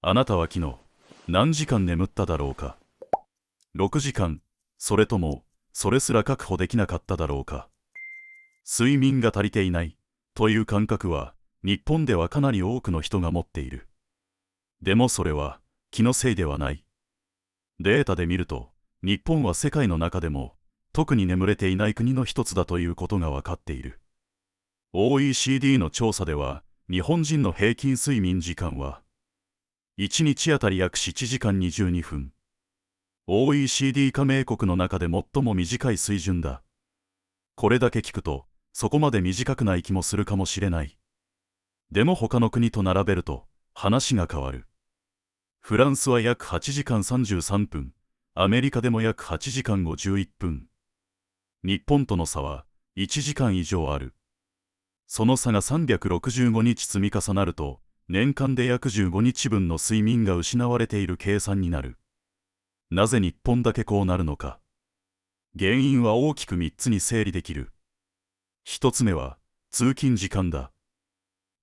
あなたは昨日、何時間眠っただろうか。6時間、それとも、それすら確保できなかっただろうか。睡眠が足りていないという感覚は、日本ではかなり多くの人が持っている。でもそれは、気のせいではない。データで見ると、日本は世界の中でも、特に眠れていない国の一つだということが分かっている。OECD の調査では、日本人の平均睡眠時間は、1日あたり約7時間22分。OECD 加盟国の中で最も短い水準だ。これだけ聞くと、そこまで短くない気もするかもしれない。でも他の国と並べると、話が変わる。フランスは約8時間33分、アメリカでも約8時間51分。日本との差は1時間以上ある。その差が365日積み重なると、年間で約15日分の睡眠が失われている計算になる。なぜ日本だけこうなるのか。原因は大きく3つに整理できる。1つ目は、通勤時間だ。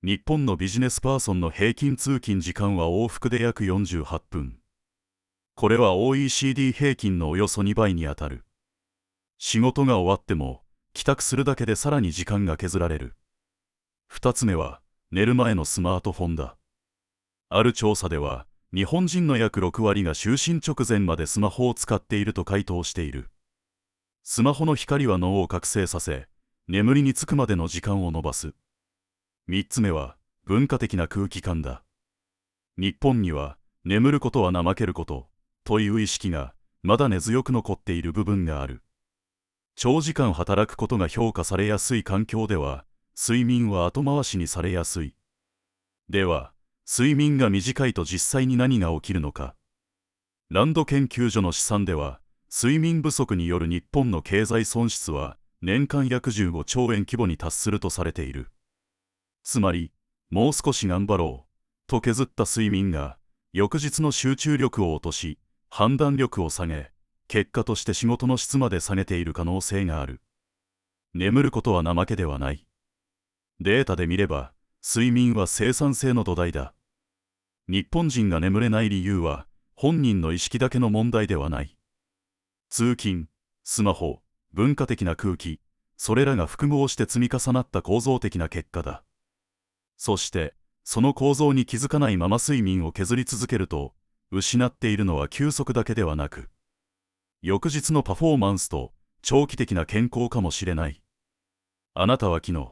日本のビジネスパーソンの平均通勤時間は往復で約48分。これは OECD 平均のおよそ2倍にあたる。仕事が終わっても、帰宅するだけでさらに時間が削られる。2つ目は、寝る前のスマートフォンだ。ある調査では、日本人の約6割が就寝直前までスマホを使っていると回答している。スマホの光は脳を覚醒させ、眠りにつくまでの時間を延ばす。3つ目は、文化的な空気感だ。日本には、眠ることは怠けること、という意識が、まだ根強く残っている部分がある。長時間働くことが評価されやすい環境では、睡眠は後回しにされやすい。では、睡眠が短いと実際に何が起きるのか。ランド研究所の試算では、睡眠不足による日本の経済損失は、年間約15兆円規模に達するとされている。つまり、もう少し頑張ろう、と削った睡眠が、翌日の集中力を落とし、判断力を下げ、結果として仕事の質まで下げている可能性がある。眠ることは怠けではない。データで見れば、睡眠は生産性の土台だ。日本人が眠れない理由は、本人の意識だけの問題ではない。通勤、スマホ、文化的な空気、それらが複合して積み重なった構造的な結果だ。そして、その構造に気づかないまま睡眠を削り続けると、失っているのは休息だけではなく、翌日のパフォーマンスと長期的な健康かもしれない。あなたは昨日、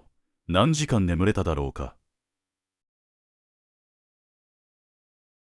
何時間眠れただろうか。